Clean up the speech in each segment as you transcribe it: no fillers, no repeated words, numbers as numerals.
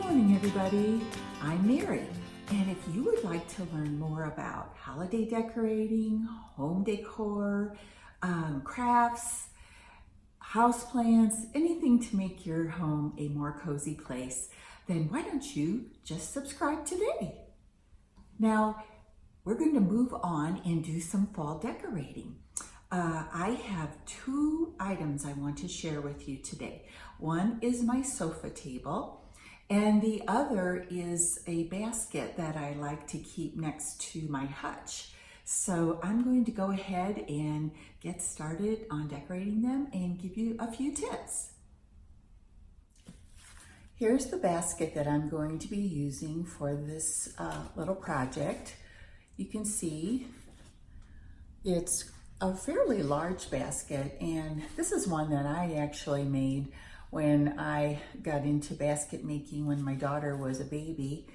morning, everybody. I'm Mary, and if you would like to learn more about holiday decorating, home decor, crafts, houseplants, anything to make your home a more cozy place, then why don't you just subscribe today? Now, we're going to move on and do some fall decorating. I have two items I want to share with you today. One is my sofa table, and the other is a basket that I like to keep next to my hutch. So I'm going to go ahead and get started on decorating them and give you a few tips. Here's the basket that I'm going to be using for this little project. You can see it's a fairly large basket, and this is one that I actually made when I got into basket making when my daughter was a baby.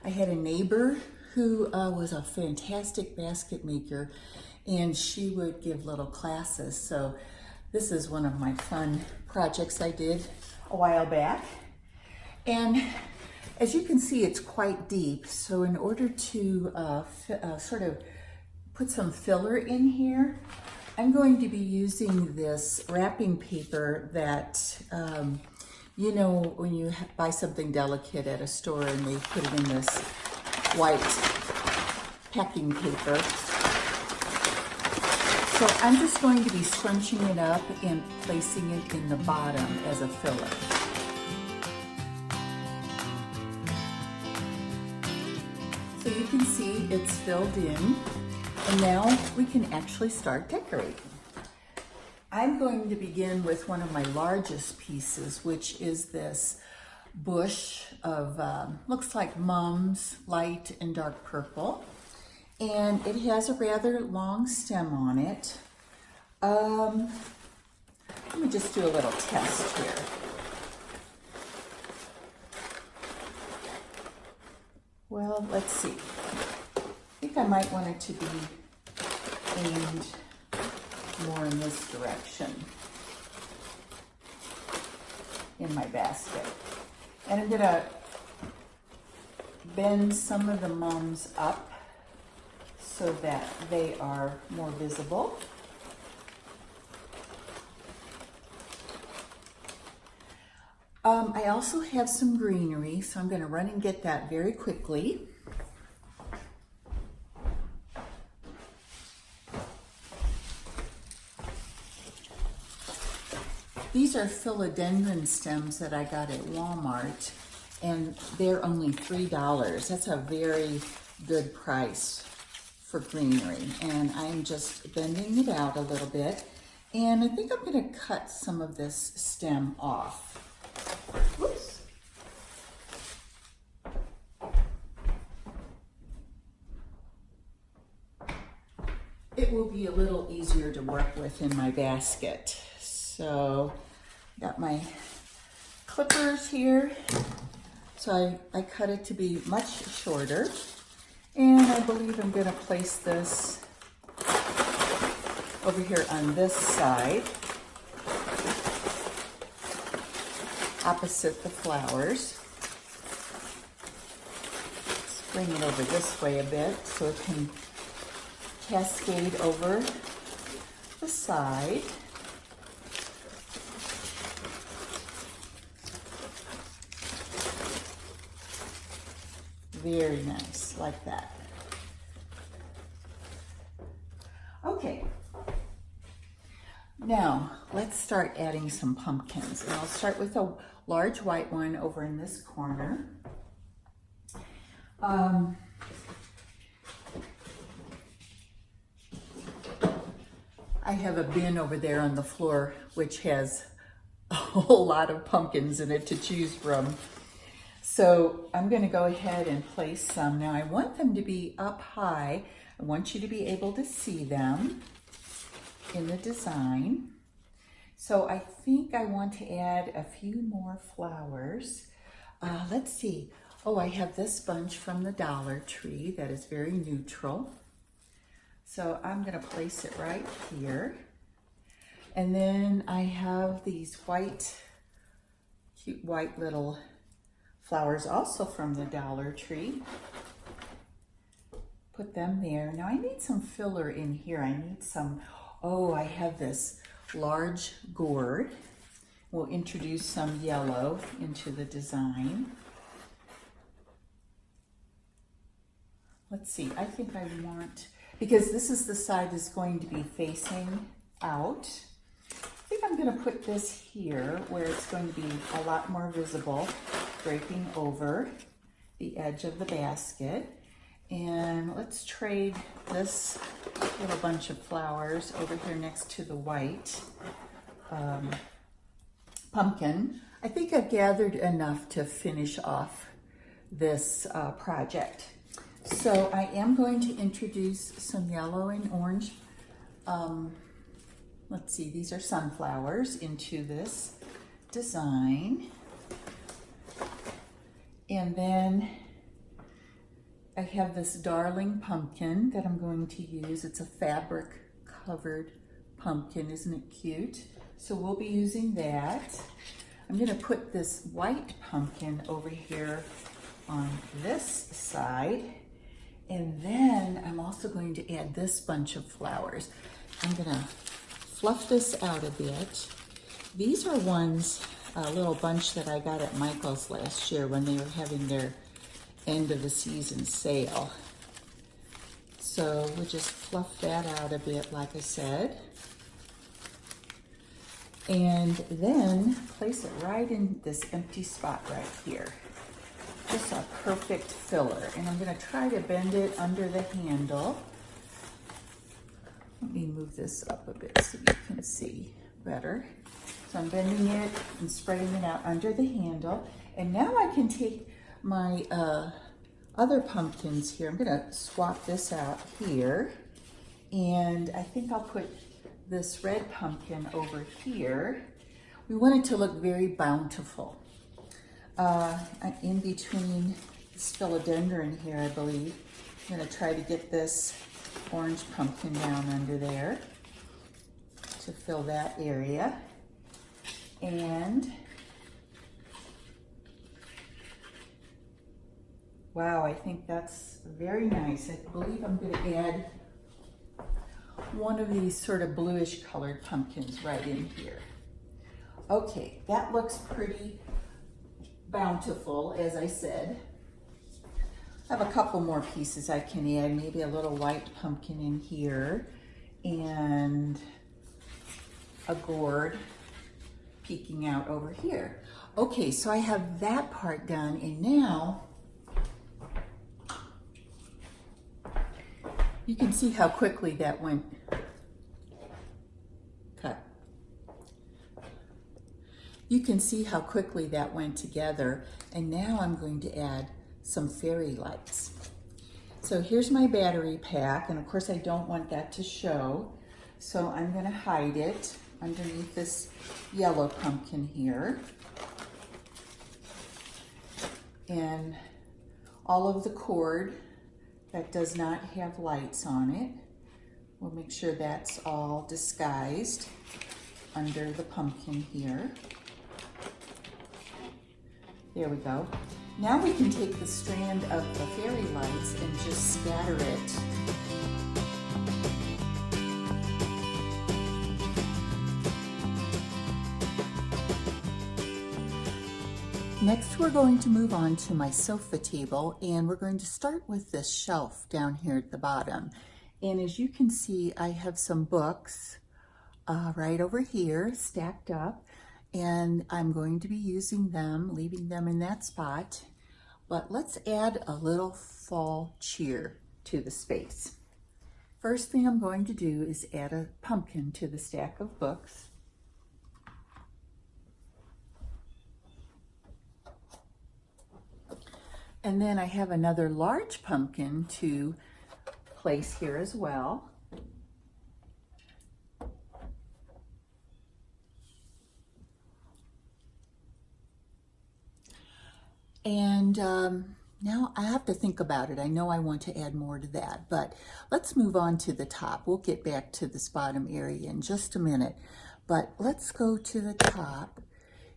I had a neighbor who was a fantastic basket maker, and she would give little classes. So this is one of my fun projects I did a while back. And as you can see, it's quite deep. So in order to sort of put some filler in here, I'm going to be using this wrapping paper that, you know, when you buy something delicate at a store and they put it in this white packing paper. So I'm just going to be scrunching it up and placing it in the bottom as a filler. So you can see it's filled in. And now we can actually start decorating. I'm going to begin with one of my largest pieces, which is this bush of, looks like mums, light and dark purple. And it has a rather long stem on it. Let me just do a little test here. Well, let's see. I think I might want it to be aimed more in this direction in my basket. And I'm gonna bend some of the mums up so that they are more visible. I also have some greenery, so I'm gonna run and get that very quickly. These are philodendron stems that I got at Walmart, and they're only $3. That's a very good price for greenery. And I'm just bending it out a little bit, and I think I'm going to cut some of this stem off. Whoops. It will be a little easier to work with in my basket. So, got my clippers here. So I cut it to be much shorter. And I believe I'm going to place this over here on this side, opposite the flowers. Let's bring it over this way a bit so it can cascade over the side. Very nice, like that. Okay, now let's start adding some pumpkins. And I'll start with a large white one over in this corner. I have a bin over there on the floor which has a whole lot of pumpkins in it to choose from. So I'm going to go ahead and place some. Now I want them to be up high. I want you to be able to see them in the design. So I think I want to add a few more flowers. Let's see. Oh, I have this bunch from the Dollar Tree that is very neutral. So I'm going to place it right here. And then I have these cute white little flowers also from the Dollar Tree. Put them there. Now I need some filler in here. I need some, oh, I have this large gourd. We'll introduce some yellow into the design. Let's see, I think I want, because this is the side that's going to be facing out, I think I'm going to put this here where it's going to be a lot more visible, draping over the edge of the basket. And let's trade this little bunch of flowers over here next to the white pumpkin. I think I've gathered enough to finish off this project. So I am going to introduce some yellow and orange, let's see, these are sunflowers into this design. And then I have this darling pumpkin that I'm going to use. It's a fabric covered pumpkin, isn't it cute? So we'll be using that. I'm gonna put this white pumpkin over here on this side. And then I'm also going to add this bunch of flowers. I'm gonna fluff this out a bit. These are ones, a little bunch that I got at Michael's last year when they were having their end of the season sale. So we'll just fluff that out a bit, like I said. And then place it right in this empty spot right here. Just a perfect filler. And I'm gonna try to bend it under the handle. Let me move this up a bit so you can see better. So I'm bending it and spreading it out under the handle. And now I can take my other pumpkins here. I'm gonna swap this out here. And I think I'll put this red pumpkin over here. We want it to look very bountiful. In between this philodendron here, I believe. I'm gonna try to get this orange pumpkin down under there to fill that area. And wow, I think that's very nice. I believe I'm gonna add one of these sort of bluish colored pumpkins right in here. Okay, that looks pretty bountiful, as I said. I have a couple more pieces I can add, maybe a little white pumpkin in here and a gourd peeking out over here. Okay, so I have that part done, and now you can see how quickly that went. Cut. You can see how quickly that went together, and now I'm going to add some fairy lights. So here's my battery pack, and of course I don't want that to show, so I'm going to hide it underneath this yellow pumpkin here. And all of the cord that does not have lights on it, we'll make sure that's all disguised under the pumpkin here. There we go. Now we can take the strand of the fairy lights and just scatter it. Next, we're going to move on to my sofa table, and we're going to start with this shelf down here at the bottom. And as you can see, I have some books right over here stacked up, and I'm going to be using them, leaving them in that spot. But let's add a little fall cheer to the space. First thing I'm going to do is add a pumpkin to the stack of books. And then I have another large pumpkin to place here as well. And now I have to think about it. I know I want to add more to that, but let's move on to the top. We'll get back to this bottom area in just a minute, but let's go to the top.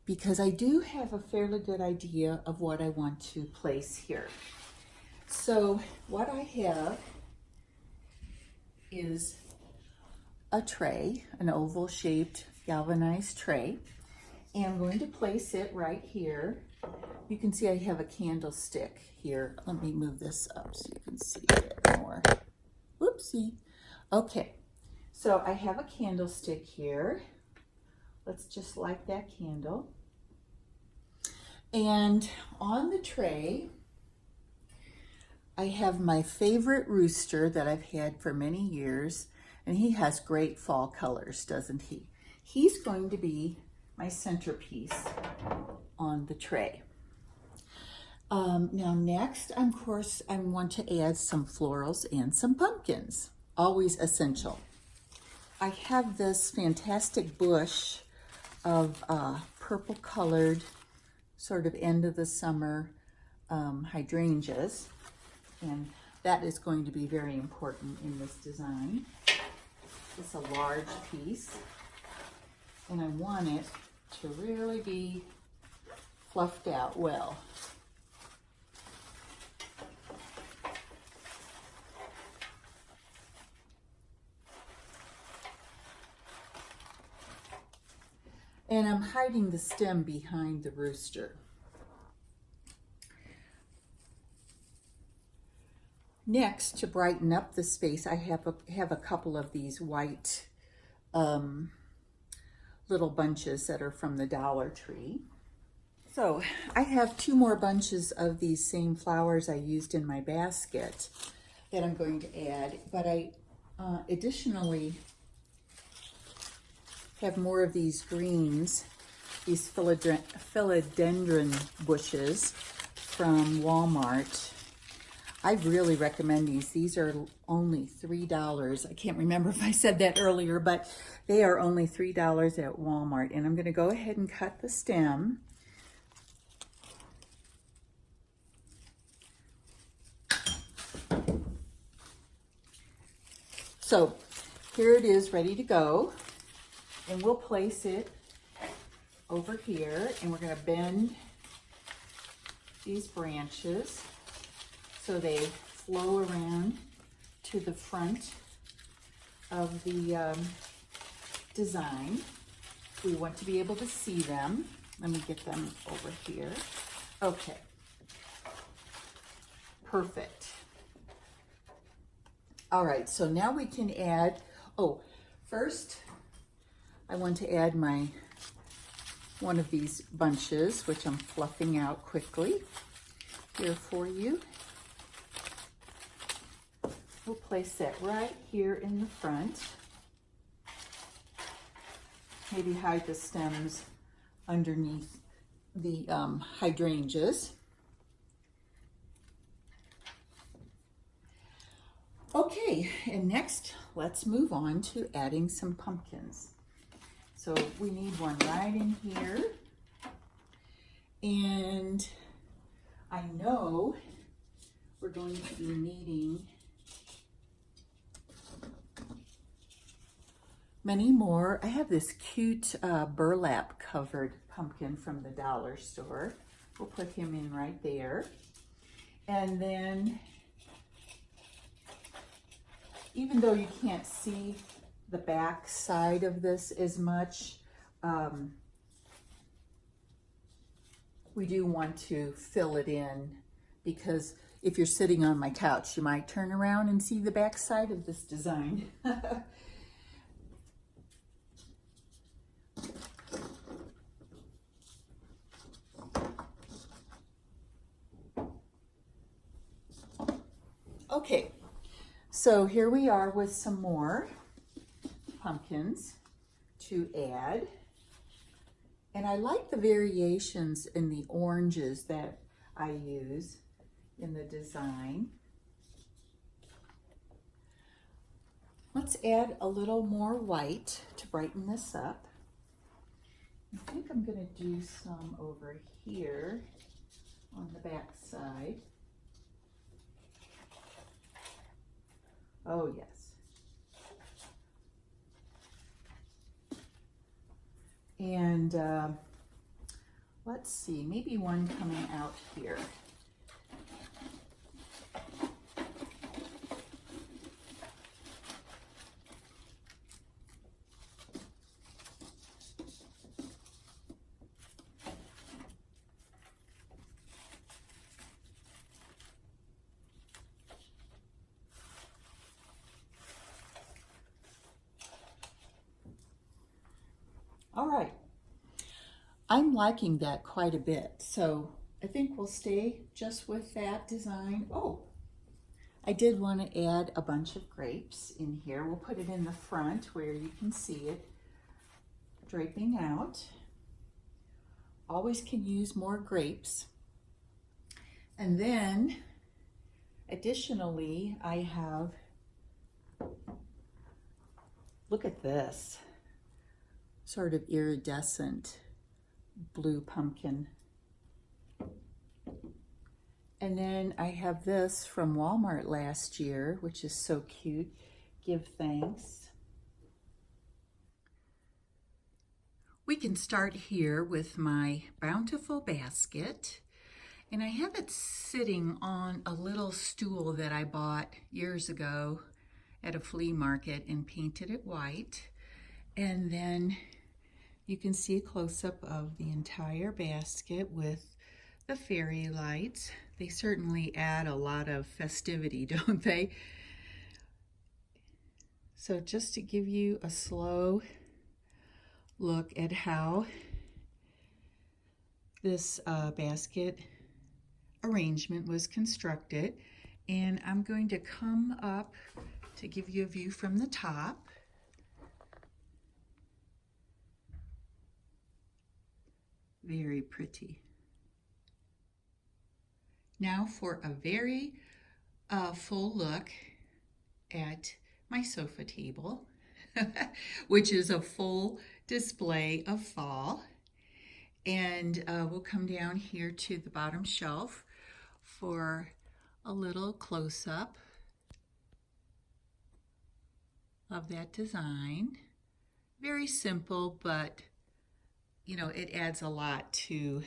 because I do have a fairly good idea of what I want to place here. So what I have is a tray, an oval shaped galvanized tray, and I'm going to place it right here. You can see I have a candlestick here. Let me move this up so you can see it more. Whoopsie. Okay, so I have a candlestick here. Let's just light that candle. And on the tray, I have my favorite rooster that I've had for many years, and he has great fall colors, doesn't he? He's going to be my centerpiece on the tray. Now next, of course, I want to add some florals and some pumpkins, always essential. I have this fantastic bush of purple colored, sort of end of the summer hydrangeas, and that is going to be very important in this design. It's a large piece, and I want it to really be fluffed out well. And I'm hiding the stem behind the rooster. Next, to brighten up the space, I have a couple of these white little bunches that are from the Dollar Tree. So I have 2 more bunches of these same flowers I used in my basket that I'm going to add, but I additionally have more of these greens, these philodendron bushes from Walmart. I really recommend these. These are only $3. I can't remember if I said that earlier, but they are only $3 at Walmart. And I'm going to go ahead and cut the stem. So here it is, ready to go. And we'll place it over here, and we're going to bend these branches so they flow around to the front of the design. We want to be able to see them. Let me get them over here. Okay. Perfect. All right, so now we can add, first I want to add one of these bunches, which I'm fluffing out quickly here for you. We'll place that right here in the front. Maybe hide the stems underneath the hydrangeas. Okay, and next let's move on to adding some pumpkins. So we need one right in here. And I know we're going to be needing many more. I have this cute burlap covered pumpkin from the dollar store. We'll put him in right there. And then, even though you can't see the back side of this as much, we do want to fill it in, because if you're sitting on my couch, you might turn around and see the back side of this design. Okay, so here we are with some more pumpkins to add. And I like the variations in the oranges that I use in the design. Let's add a little more white to brighten this up. I think I'm going to do some over here on the back side. Oh, yes. And Let's see, maybe one coming out here. All right, I'm liking that quite a bit, so I think we'll stay just with that design. Oh, I did want to add a bunch of grapes in here. We'll put it in the front where you can see it draping out. Always can use more grapes. And then, additionally, I have, look at this, sort of iridescent blue pumpkin. And then I have this from Walmart last year, which is so cute. Give thanks. We can start here with my bountiful basket. And I have it sitting on a little stool that I bought years ago at a flea market and painted it white. And then you can see a close-up of the entire basket with the fairy lights. They certainly add a lot of festivity, don't they? So just to give you a slow look at how this basket arrangement was constructed. And I'm going to come up to give you a view from the top. Very pretty. Now for a very full look at my sofa table, which is a full display of fall. And we'll come down here to the bottom shelf for a little close-up of that design. Very simple, but you know, it adds a lot to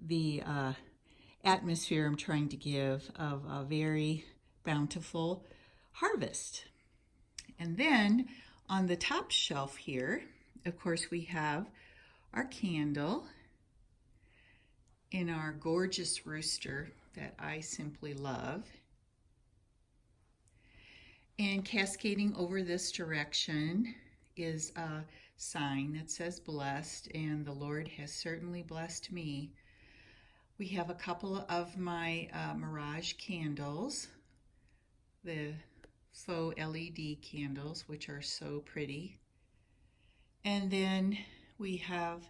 the atmosphere I'm trying to give of a very bountiful harvest. And then on the top shelf here, of course, we have our candle in our gorgeous rooster that I simply love. And cascading over this direction is a sign that says blessed, and the Lord has certainly blessed me. We have a couple of my Mirage candles, the faux LED candles, which are so pretty. And then we have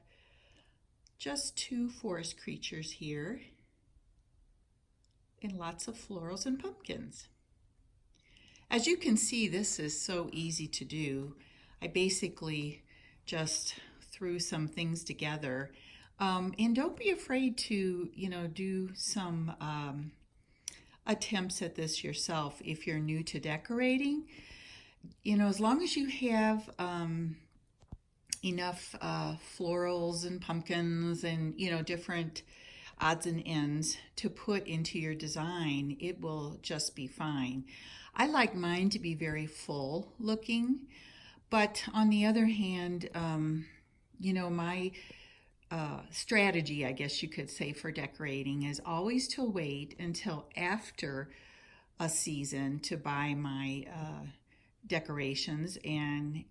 just two forest creatures here and lots of florals and pumpkins. As you can see, this is so easy to do. I basically just threw some things together. And don't be afraid to, do some attempts at this yourself if you're new to decorating. As long as you have enough florals and pumpkins and, different odds and ends to put into your design, it will just be fine. I like mine to be very full looking, but on the other hand, my strategy, I guess you could say, for decorating is always to wait until after a season to buy my decorations, and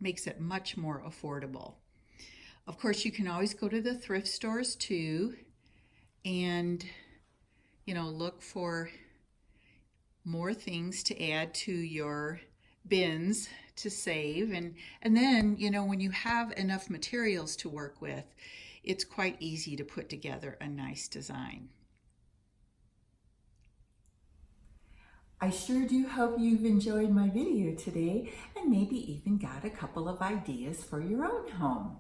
makes it much more affordable. Of course, you can always go to the thrift stores too and look for more things to add to your bins to save, and then when you have enough materials to work with, it's quite easy to put together a nice design. I sure do hope you've enjoyed my video today and maybe even got a couple of ideas for your own home.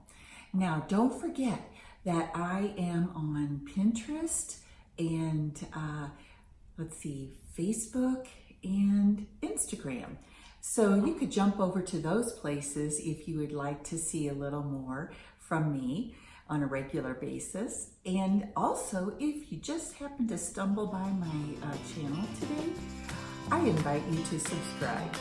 Now, don't forget that I am on Pinterest and Facebook and Instagram. So you could jump over to those places if you would like to see a little more from me. on a regular basis. And also, if you just happen to stumble by my channel today, I invite you to subscribe.